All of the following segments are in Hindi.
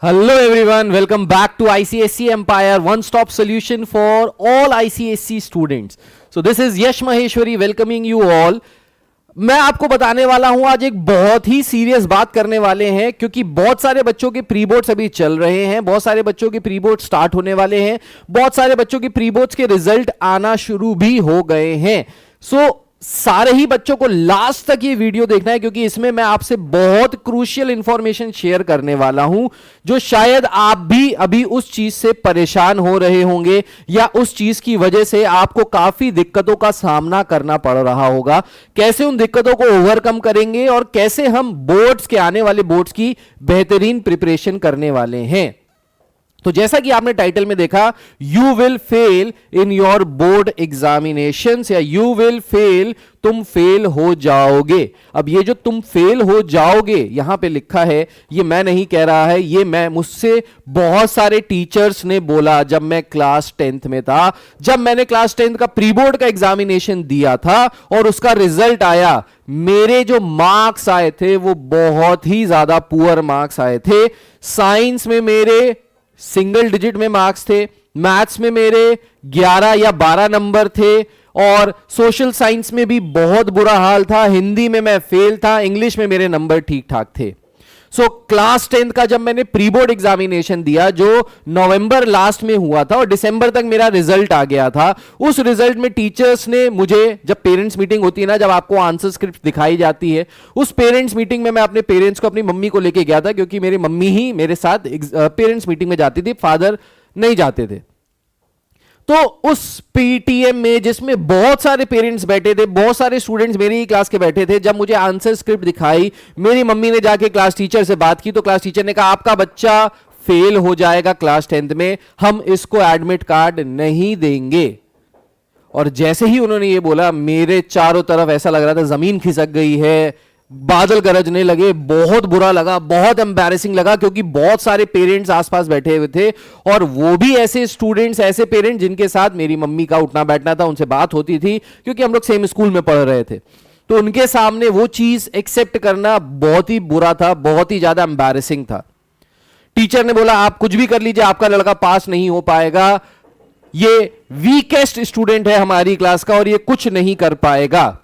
Hello everyone, welcome back to ICSE Empire, one-stop solution for all ICSE students. So this is Yash Maheshwari welcoming you all. मैं आपको बताने वाला हूं आज एक बहुत ही सीरियस बात करने वाले हैं क्योंकि बहुत सारे बच्चों के प्री बोर्ड्स अभी चल रहे हैं, बहुत सारे बच्चों के प्री बोर्ड स्टार्ट होने वाले हैं, बहुत सारे बच्चों के प्री बोर्ड्स के रिजल्ट आना शुरू भी हो गए हैं. सारे ही बच्चों को लास्ट तक ये वीडियो देखना है क्योंकि इसमें मैं आपसे बहुत क्रूशियल इंफॉर्मेशन शेयर करने वाला हूं जो शायद आप भी अभी उस चीज से परेशान हो रहे होंगे या उस चीज की वजह से आपको काफी दिक्कतों का सामना करना पड़ रहा होगा. कैसे उन दिक्कतों को ओवरकम करेंगे और कैसे हम बोर्ड्स के आने वाले बोर्ड्स की बेहतरीन प्रिपरेशन करने वाले हैं. तो जैसा कि आपने टाइटल में देखा, you will fail in your board examinations या यू विल फेल, तुम फेल हो जाओगे. अब ये जो तुम फेल हो जाओगे यहां पे लिखा है, ये मैं नहीं कह रहा है, ये मुझसे बहुत सारे टीचर्स ने बोला जब मैं क्लास 10th में था. जब मैंने क्लास 10th का प्री बोर्ड का एग्जामिनेशन दिया था और उसका रिजल्ट आया, मेरे जो मार्क्स आए थे वो बहुत ही ज्यादा पुअर मार्क्स आए थे. साइंस में मेरे सिंगल डिजिट में मार्क्स थे, मैथ्स में मेरे 11 या 12 नंबर थे और सोशल साइंस में भी बहुत बुरा हाल था. हिंदी में मैं फेल था, इंग्लिश में मेरे नंबर ठीक ठाक थे. क्लास 10th का जब मैंने प्री बोर्ड एग्जामिनेशन दिया जो नवंबर लास्ट में हुआ था और दिसंबर तक मेरा रिजल्ट आ गया था, उस रिजल्ट में टीचर्स ने मुझे, जब पेरेंट्स मीटिंग होती है ना, जब आपको आंसर स्क्रिप्ट दिखाई जाती है, उस पेरेंट्स मीटिंग में मैं अपने पेरेंट्स को, अपनी मम्मी को लेके गया था क्योंकि मेरी मम्मी ही मेरे साथ पेरेंट्स मीटिंग में जाती थी, फादर नहीं जाते थे. तो उस पीटीएम में जिसमें बहुत सारे पेरेंट्स बैठे थे, बहुत सारे स्टूडेंट्स मेरी ही क्लास के बैठे थे, जब मुझे आंसर स्क्रिप्ट दिखाई, मेरी मम्मी ने जाके क्लास टीचर से बात की तो क्लास टीचर ने कहा आपका बच्चा फेल हो जाएगा क्लास 10th में, हम इसको एडमिट कार्ड नहीं देंगे. और जैसे ही उन्होंने ये बोला, मेरे चारों तरफ ऐसा लग रहा था जमीन खिसक गई है, बादल गरजने लगे, बहुत बुरा लगा, बहुत एम्बैरेसिंग लगा क्योंकि बहुत सारे पेरेंट्स आसपास बैठे हुए थे और वो भी ऐसे स्टूडेंट्स, ऐसे पेरेंट्स जिनके साथ मेरी मम्मी का उठना बैठना था, उनसे बात होती थी क्योंकि हम लोग सेम स्कूल में पढ़ रहे थे. तो उनके सामने वो चीज एक्सेप्ट करना बहुत ही बुरा था, बहुत ही ज्यादा एम्बैरेसिंग था. टीचर ने बोला आप कुछ भी कर लीजिए, आपका लड़का पास नहीं हो पाएगा, ये वीकेस्ट स्टूडेंट है हमारी क्लास का और ये कुछ नहीं कर पाएगा.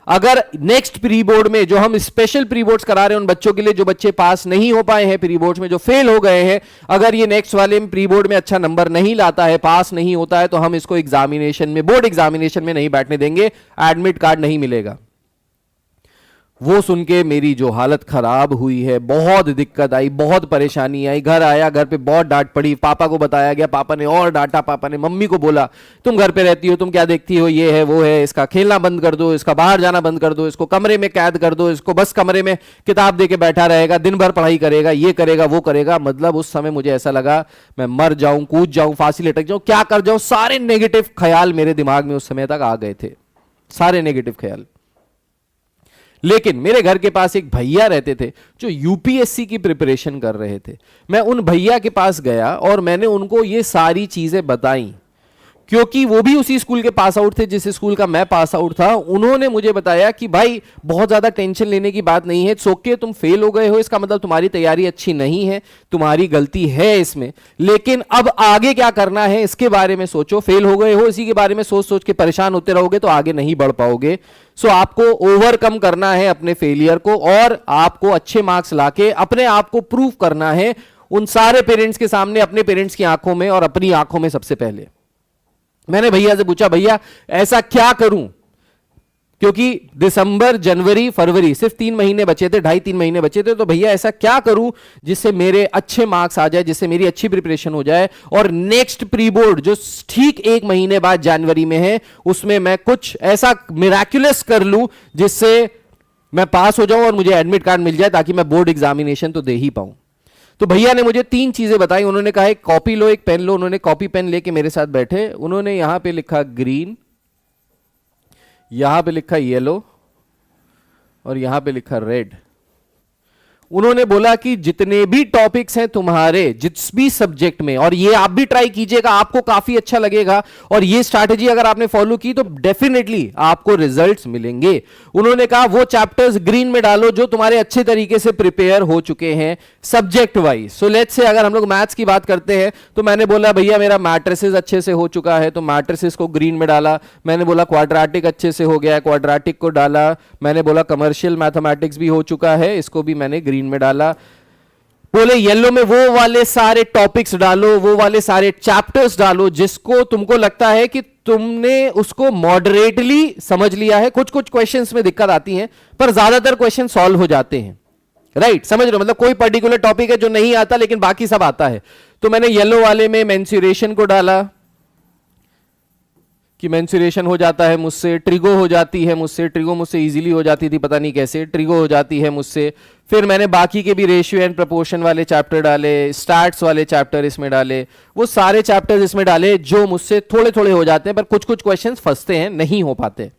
अगर नेक्स्ट प्री बोर्ड में, जो हम स्पेशल प्री बोर्ड्स करा रहे हैं उन बच्चों के लिए जो बच्चे पास नहीं हो पाए हैं प्री बोर्ड्स में, जो फेल हो गए हैं, अगर ये नेक्स्ट वाले प्री बोर्ड में अच्छा नंबर नहीं लाता है, पास नहीं होता है, तो हम इसको एग्जामिनेशन में, बोर्ड एग्जामिनेशन में नहीं बैठने देंगे, एडमिट कार्ड नहीं मिलेगा. वो सुन के मेरी जो हालत खराब हुई है, बहुत दिक्कत आई, बहुत परेशानी आई. घर आया, घर पे बहुत डांट पड़ी, पापा को बताया गया, पापा ने और डांटा, पापा ने मम्मी को बोला तुम घर पे रहती हो, तुम क्या देखती हो, ये है वो है, इसका खेलना बंद कर दो, इसका बाहर जाना बंद कर दो, इसको कमरे में कैद कर दो, इसको बस कमरे में किताब दे के बैठा रहेगा, दिन भर पढ़ाई करेगा, ये करेगा वो करेगा. मतलब उस समय मुझे ऐसा लगा मैं मर जाऊं, कूद जाऊं, फांसी लटक जाऊं, क्या कर जाऊं. सारे नेगेटिव ख्याल मेरे दिमाग में उस समय तक आ गए थे, सारे नेगेटिव ख्याल. लेकिन मेरे घर के पास एक भैया रहते थे जो यूपीएससी की प्रिपरेशन कर रहे थे. मैं उन भैया के पास गया और मैंने उनको ये सारी चीजें बताई क्योंकि वो भी उसी स्कूल के पास आउट थे जिस स्कूल का मैं पास आउट था. उन्होंने मुझे बताया कि भाई बहुत ज्यादा टेंशन लेने की बात नहीं है, सोके तुम फेल हो गए हो, इसका मतलब तुम्हारी तैयारी अच्छी नहीं है, तुम्हारी गलती है इसमें, लेकिन अब आगे क्या करना है इसके बारे में सोचो. फेल हो गए हो, इसी के बारे में सोच सोच के परेशान होते रहोगे तो आगे नहीं बढ़ पाओगे. आपको ओवरकम करना है अपने फेलियर को और आपको अच्छे मार्क्स लाके अपने आप को प्रूव करना है उन सारे पेरेंट्स के सामने, अपने पेरेंट्स की आंखों में और अपनी आंखों में सबसे पहले. मैंने भैया से पूछा भैया ऐसा क्या करूं, क्योंकि दिसंबर, जनवरी, फरवरी सिर्फ 3 महीने बचे थे, 2.5-3 महीने बचे थे. तो भैया ऐसा क्या करूं जिससे मेरे अच्छे मार्क्स आ जाए, जिससे मेरी अच्छी प्रिपरेशन हो जाए और नेक्स्ट प्री बोर्ड जो ठीक 1 महीने बाद जनवरी में है, उसमें मैं कुछ ऐसा मिराक्युलस कर लूं जिससे मैं पास हो जाऊं और मुझे एडमिट कार्ड मिल जाए ताकि मैं बोर्ड एग्जामिनेशन तो दे ही पाऊं. तो भैया ने मुझे 3 चीजें बताई. उन्होंने कहा एक कॉपी लो, एक पेन लो. उन्होंने कॉपी पेन लेके मेरे साथ बैठे, उन्होंने यहां पे लिखा ग्रीन, यहां पे लिखा येलो और यहां पे लिखा रेड. उन्होंने बोला कि जितने भी टॉपिक्स हैं तुम्हारे जिस भी सब्जेक्ट में, और ये आप भी ट्राई कीजिएगा, आपको काफी अच्छा लगेगा, और ये स्ट्रैटेजी अगर आपने फॉलो की तो डेफिनेटली आपको रिजल्ट्स मिलेंगे। उन्होंने कहा वो चैप्टर्स ग्रीन में डालो जो तुम्हारे अच्छे तरीके से प्रिपेयर हो चुके हैं subject wise. So let's say अगर हम लोग मैथ्स की बात करते हैं तो मैंने बोला भैया मेरा मैट्रिसेस अच्छे से हो चुका है, तो मैट्रिसेस को ग्रीन में डाला। मैंने बोला क्वाड्रेटिक अच्छे से हो गया है, क्वाड्रेटिक को डाला। मैंने बोला कमर्शियल मैथमेटिक्स भी हो चुका है, इसको भी मैंने ग्रीन में डाला। बोले येलो में वो वाले सारे टॉपिक्स डालो, वो वाले सारे चैप्टर्स डालो जिसको तुमको लगता है कि तुमने उसको मॉडरेटली समझ लिया है। कुछ कुछ क्वेश्चंस में दिक्कत आती है पर ज्यादातर क्वेश्चन सॉल्व हो जाते हैं, राइट? समझ रहे हो? मतलब कोई पर्टिकुलर टॉपिक है जो नहीं आता लेकिन बाकी सब आता है। तो मैंने येलो वाले में मेंसुरेशन को डाला कि मेंसुरेशन हो जाता है मुझसे, ट्रिगो हो जाती है मुझसे, ट्रिगो मुझसे इजीली हो जाती थी, पता नहीं कैसे ट्रिगो हो जाती है मुझसे। फिर मैंने बाकी के भी रेशियो एंड प्रोपोर्शन वाले चैप्टर डाले, स्टैट्स वाले चैप्टर इसमें डाले, वो सारे चैप्टर्स इसमें डाले जो मुझसे थोड़े थोड़े हो जाते हैं पर कुछ कुछ क्वेश्चंस फंसते हैं, नहीं हो पाते।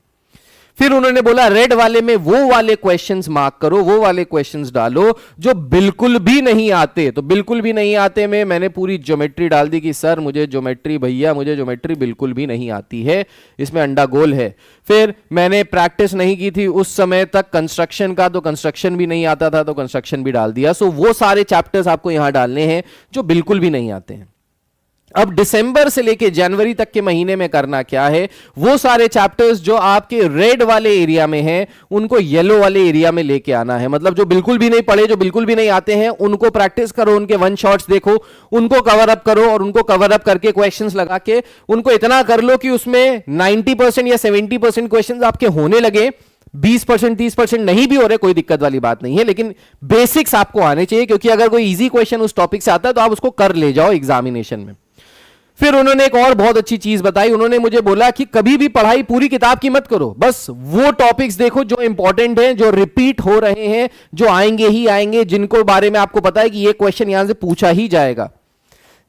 फिर उन्होंने बोला रेड वाले में वो वाले क्वेश्चंस मार्क करो, वो वाले क्वेश्चंस डालो जो बिल्कुल भी नहीं आते। तो बिल्कुल भी नहीं आते में मैंने पूरी ज्योमेट्री डाल दी कि सर मुझे ज्योमेट्री, भैया मुझे ज्योमेट्री बिल्कुल भी नहीं आती है, इसमें अंडा गोल है। फिर मैंने प्रैक्टिस नहीं की थी उस समय तक कंस्ट्रक्शन का, तो कंस्ट्रक्शन भी नहीं आता था, तो कंस्ट्रक्शन भी डाल दिया। सो वो सारे चैप्टर्स आपको यहां डालने हैं जो बिल्कुल भी नहीं आते हैं। अब दिसंबर से लेके जनवरी तक के महीने में करना क्या है, वो सारे चैप्टर्स जो आपके रेड वाले एरिया में हैं उनको येलो वाले एरिया में लेके आना है। मतलब जो बिल्कुल भी नहीं पढ़े, जो बिल्कुल भी नहीं आते हैं, उनको प्रैक्टिस करो, उनके वन शॉट्स देखो, उनको कवर अप करो, और उनको कवर अप करके क्वेश्चंस लगा के उनको इतना कर लो कि उसमें 90% या 70% क्वेश्चंस आपके होने लगे। 20% 30% नहीं भी हो रहे, कोई दिक्कत वाली बात नहीं है, लेकिन बेसिक्स आपको आने चाहिए, क्योंकि अगर कोई इजी क्वेश्चन उस टॉपिक से आता है तो आप उसको कर ले जाओ एग्जामिनेशन में। फिर उन्होंने एक और बहुत अच्छी चीज बताई, उन्होंने मुझे बोला कि कभी भी पढ़ाई पूरी किताब की मत करो, बस वो टॉपिक्स देखो जो इंपॉर्टेंट हैं, जो रिपीट हो रहे हैं, जो आएंगे ही आएंगे, जिनको बारे में आपको पता है कि ये क्वेश्चन यहां से पूछा ही जाएगा।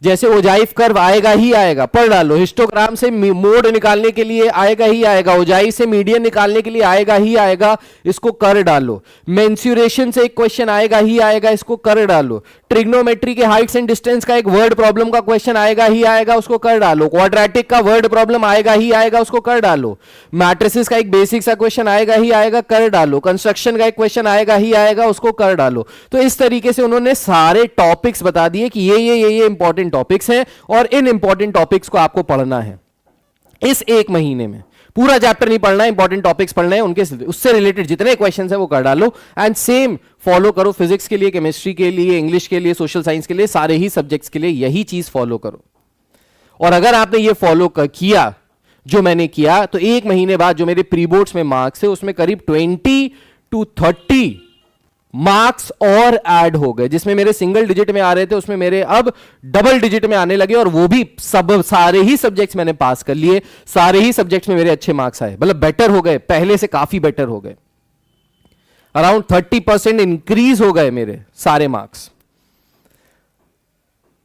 जैसे ओजाइफ कर्व आएगा ही आएगा, पढ़ डालो। हिस्टोग्राम से मोड निकालने के लिए आएगा ही आएगा, ओजाई से मीडियन निकालने के लिए आएगा ही आएगा, इसको कर डालो। मेंसुरेशन से एक क्वेश्चन आएगा ही आएगा, इसको कर डालो। ट्रिग्नोमेट्री के हाइट्स एंड डिस्टेंस का एक वर्ड प्रॉब्लम का क्वेश्चन आएगा ही आएगा, उसको कर डालो। क्वाड्रेटिक का वर्ड प्रॉब्लम आएगा ही आएगा, उसको कर डालो। मैट्रिसेस का एक बेसिक सा क्वेश्चन आएगा ही आएगा, कर डालो। कंस्ट्रक्शन का एक क्वेश्चन आएगा ही आएगा, उसको कर डालो। तो इस तरीके से उन्होंने सारे टॉपिक्स बता दिए कि ये इंपॉर्टेंट टॉपिक्स हैं और इन इंपॉर्टेंट टॉपिक्स को आपको पढ़ना है इस एक महीने में। पूरा चैप्टर नहीं पढ़ना है, इंपॉर्टेंट टॉपिक्स पढ़ना है, उनके उससे रिलेटेड जितने क्वेश्चंस हैं वो कर डालो। एंड सेम फॉलो करो फिजिक्स के लिए, केमिस्ट्री के लिए, इंग्लिश के लिए, सोशल साइंस के लिए, सारे ही सब्जेक्ट्स के लिए यही चीज फॉलो करो। और अगर आपने ये फॉलो किया जो मैंने किया, तो एक महीने बाद जो मेरे प्री बोर्ड्स में मार्क्स है उसमें करीब 20 to 30 मार्क्स और ऐड हो गए। जिसमें मेरे सिंगल डिजिट में आ रहे थे उसमें मेरे अब डबल डिजिट में आने लगे, और वो भी सारे ही सब्जेक्ट्स मैंने पास कर लिए, सारे ही सब्जेक्ट्स में मेरे अच्छे मार्क्स आए, मतलब बेटर हो गए, पहले से काफी बेटर हो गए। अराउंड 30% इंक्रीज हो गए मेरे सारे मार्क्स।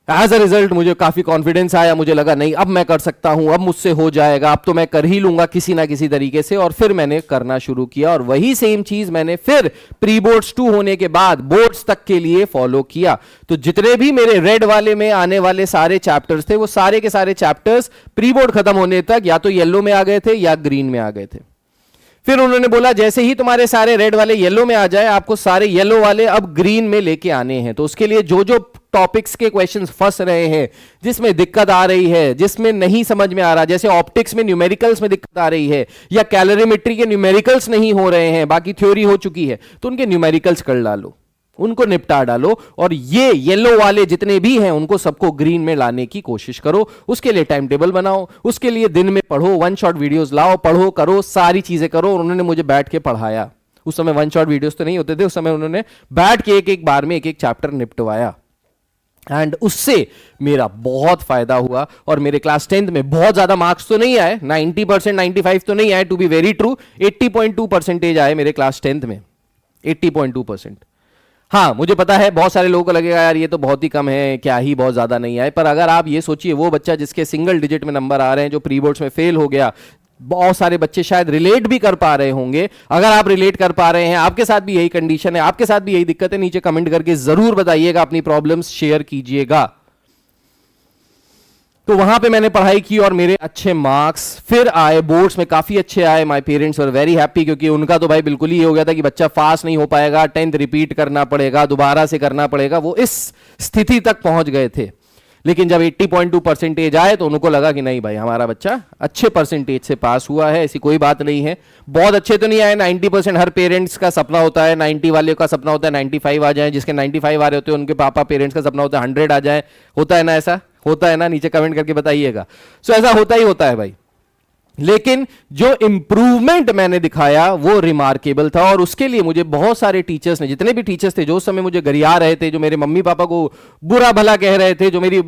एज अ रिजल्ट मुझे काफी कॉन्फिडेंस आया, मुझे लगा नहीं अब मैं कर सकता हूं, अब मुझसे हो जाएगा, अब तो मैं कर ही लूंगा किसी ना किसी तरीके से। और फिर मैंने करना शुरू किया, और वही सेम चीज मैंने फिर प्री बोर्ड्स 2 होने के बाद बोर्ड्स तक के लिए फॉलो किया। तो जितने भी मेरे रेड वाले में आने वाले सारे चैप्टर्स थे, वो सारे के सारे चैप्टर्स प्री बोर्ड खत्म होने तक या तो येलो में आ गए थे या ग्रीन में आ गए थे। फिर उन्होंने बोला जैसे ही तुम्हारे सारे रेड वाले येलो में आ जाए, आपको सारे येलो वाले अब ग्रीन में लेके आने हैं। तो उसके लिए जो जो टॉपिक्स के क्वेश्चंस फंस रहे हैं, जिसमें दिक्कत आ रही है, जिसमें नहीं समझ में आ रहा, जैसे ऑप्टिक्स में न्यूमेरिकल्स में दिक्कत आ रही है, या कैलोरीमेट्री के न्यूमेरिकल्स नहीं हो रहे हैं, बाकी थ्योरी हो चुकी है, तो उनके न्यूमेरिकल्स कर डालो, उनको निपटा डालो। और ये येलो वाले जितने भी हैं उनको सबको ग्रीन में लाने की कोशिश करो। उसके लिए टाइम टेबल बनाओ, उसके लिए दिन में पढ़ो, वन शॉट वीडियोस लाओ, पढ़ो, करो, सारी चीजें करो। और उन्होंने मुझे बैठ के पढ़ाया। उस समय वन शॉट वीडियोस तो नहीं होते थे, उस समय उन्होंने बैठ के एक एक बार में एक एक चैप्टर निपटवाया। एंड उससे मेरा बहुत फायदा हुआ, और मेरे क्लास 10th में बहुत ज्यादा मार्क्स तो नहीं आए, 90% 95 तो नहीं आए, टू बी वेरी ट्रू, 80.2% आए मेरे क्लास 10th में, 80.2%। हाँ, मुझे पता है बहुत सारे लोगों को लगेगा यार ये तो बहुत ही कम है, क्या ही बहुत ज्यादा नहीं आए। पर अगर आप ये सोचिए, वो बच्चा जिसके सिंगल डिजिट में नंबर आ रहे हैं, जो प्री बोर्ड्स में फेल हो गया, बहुत सारे बच्चे शायद रिलेट भी कर पा रहे होंगे। अगर आप रिलेट कर पा रहे हैं, आपके साथ भी यही कंडीशन है, आपके साथ भी यही दिक्कत है, नीचे कमेंट करके जरूर बताइएगा, अपनी प्रॉब्लम्स शेयर कीजिएगा। तो वहां पे मैंने पढ़ाई की और मेरे अच्छे मार्क्स फिर आए, बोर्ड्स में काफी अच्छे आए। My parents were very happy, क्योंकि उनका तो भाई बिल्कुल ही हो गया था कि बच्चा पास नहीं हो पाएगा, 10th रिपीट करना पड़ेगा, दोबारा से करना पड़ेगा। वो इस स्थिति तक पहुंच गए थे। लेकिन जब 80.2 परसेंटेज आए तो उनको लगा कि नहीं भाई, हमारा बच्चा अच्छे परसेंटेज से पास हुआ है, ऐसी कोई बात नहीं है। बहुत अच्छे तो नहीं आए, 90%। हर पेरेंट्स का सपना होता है, 90 वाले का सपना होता है 95 आ जाए, जिसके 95 आ रहे होते हैं उनके पापा पेरेंट्स का सपना होता है 100 आ जाए। होता है ना, ऐसा होता है ना? नीचे कमेंट करके बताइएगा। सो ऐसा होता ही होता है भाई। लेकिन जो इंप्रूवमेंट मैंने दिखाया वो रिमार्केबल था, और उसके लिए मुझे बहुत सारे टीचर्स ने, जितने भी टीचर्स थे जो उस समय मुझे गरिया रहे थे, जो मेरे मम्मी पापा को बुरा भला कह रहे थे, जो मेरी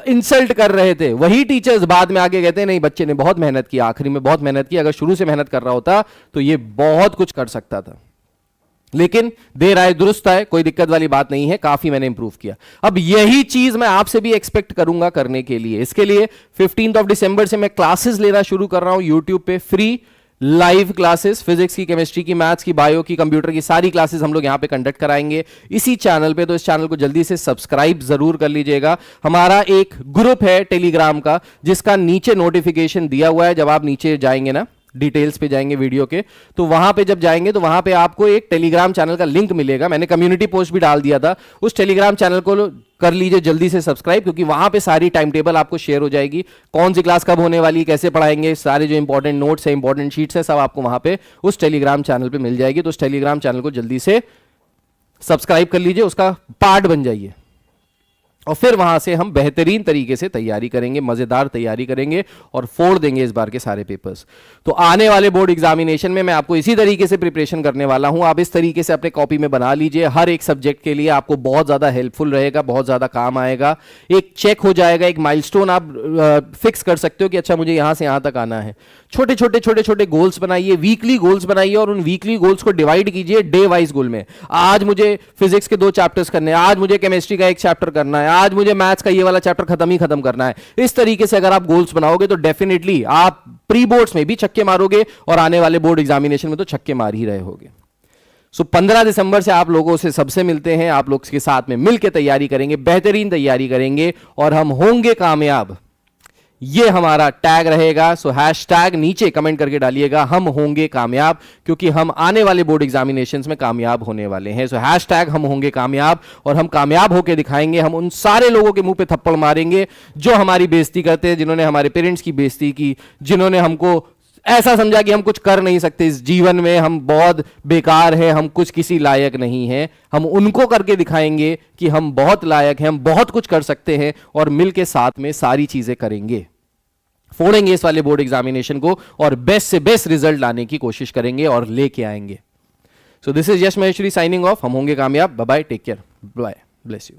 इंसल्ट कर रहे थे, वही टीचर्स बाद में आगे कहते हैं नहीं, बच्चे ने बहुत मेहनत की, आखिरी में बहुत मेहनत की, अगर शुरू से मेहनत कर रहा होता तो ये बहुत कुछ कर सकता था। लेकिन देर आए दुरुस्त आए, कोई दिक्कत वाली बात नहीं है, काफी मैंने इंप्रूव किया। अब यही चीज मैं आपसे भी एक्सपेक्ट करूंगा करने के लिए। इसके लिए 15 दिसंबर से मैं क्लासेस लेना शुरू कर रहा हूं यूट्यूब पे, फ्री लाइव क्लासेस, फिजिक्स की, केमिस्ट्री की, मैथ्स की, बायो की, कंप्यूटर की, सारी क्लासेस हम लोग यहां पे कंडक्ट कराएंगे इसी चैनल पे। तो इस चैनल को जल्दी से सब्सक्राइब जरूर कर लीजिएगा। हमारा एक ग्रुप है टेलीग्राम का, जिसका नीचे नोटिफिकेशन दिया हुआ है। जब आप नीचे जाएंगे ना, डिटेल्स पे जाएंगे वीडियो के, तो वहां पे जब जाएंगे तो वहां पे आपको एक टेलीग्राम चैनल का लिंक मिलेगा। मैंने कम्युनिटी पोस्ट भी डाल दिया था, उस टेलीग्राम चैनल को कर लीजिए जल्दी से सब्सक्राइब, क्योंकि वहां पे सारी टाइम टेबल आपको शेयर हो जाएगी, कौन सी क्लास कब होने वाली, कैसे पढ़ाएंगे, सारे जो इंपॉर्टेंट नोट्स है, इंपॉर्टेंट शीट्स है, सब आपको वहां पे उस टेलीग्राम चैनल पे मिल जाएगी। तो उस टेलीग्राम चैनल को जल्दी से सब्सक्राइब कर लीजिए, उसका पार्ट बन जाइए, और फिर वहां से हम बेहतरीन तरीके से तैयारी करेंगे, मजेदार तैयारी करेंगे और फोड़ देंगे इस बार के सारे पेपर्स। तो आने वाले बोर्ड एग्जामिनेशन में मैं आपको इसी तरीके से प्रिपरेशन करने वाला हूं। आप इस तरीके से अपने कॉपी में बना लीजिए, हर एक सब्जेक्ट के लिए आपको बहुत ज्यादा हेल्पफुल रहेगा, बहुत ज्यादा काम आएगा। एक चेक हो जाएगा, एक माइलस्टोन आप फिक्स कर सकते हो कि अच्छा मुझे यहां से यहां तक आना है। छोटे छोटे छोटे छोटे गोल्स बनाइए, वीकली गोल्स बनाइए, और उन वीकली गोल्स को डिवाइड कीजिए डे वाइज गोल में। आज मुझे फिजिक्स के 2 चैप्टर्स करने हैं, आज मुझे केमिस्ट्री का 1 चैप्टर करना है, आज मुझे मैथ्स का ये वाला चैप्टर खत्म करना है। इस तरीके से अगर आप गोल्स बनाओगे तो डेफिनेटली आप प्री बोर्ड्स में भी छक्के मारोगे, और आने वाले बोर्ड एग्जामिनेशन में तो छक्के मार ही रहे होगे। सो 15 दिसंबर से आप लोगों से सबसे मिलते हैं, आप लोग के साथ में मिलकर तैयारी करेंगे, बेहतरीन तैयारी करेंगे, और हम होंगे कामयाब। ये हमारा टैग रहेगा। सो हैशटैग नीचे कमेंट करके डालिएगा, हम होंगे कामयाब, क्योंकि हम आने वाले बोर्ड एग्जामिनेशंस में कामयाब होने वाले हैं। सो हैशटैग हम होंगे कामयाब, और हम कामयाब होकर दिखाएंगे। हम उन सारे लोगों के मुंह पे थप्पड़ मारेंगे जो हमारी बेइज्जती करते हैं, जिन्होंने हमारे पेरेंट्स की बेइज्जती की, जिन्होंने हमको ऐसा समझा कि हम कुछ कर नहीं सकते इस जीवन में, हम बहुत बेकार हैं, हम कुछ किसी लायक नहीं हैं। हम उनको करके दिखाएंगे कि हम बहुत लायक हैं, हम बहुत कुछ कर सकते हैं, और मिलके साथ में सारी चीजें करेंगे, फोड़ेंगे इस वाले बोर्ड एग्जामिनेशन को, और बेस्ट से बेस्ट रिजल्ट लाने की कोशिश करेंगे और लेके आएंगे। So this is Yash Maheshwari signing off. हम होंगे कामयाब। Bye bye, take care, bye, bless you.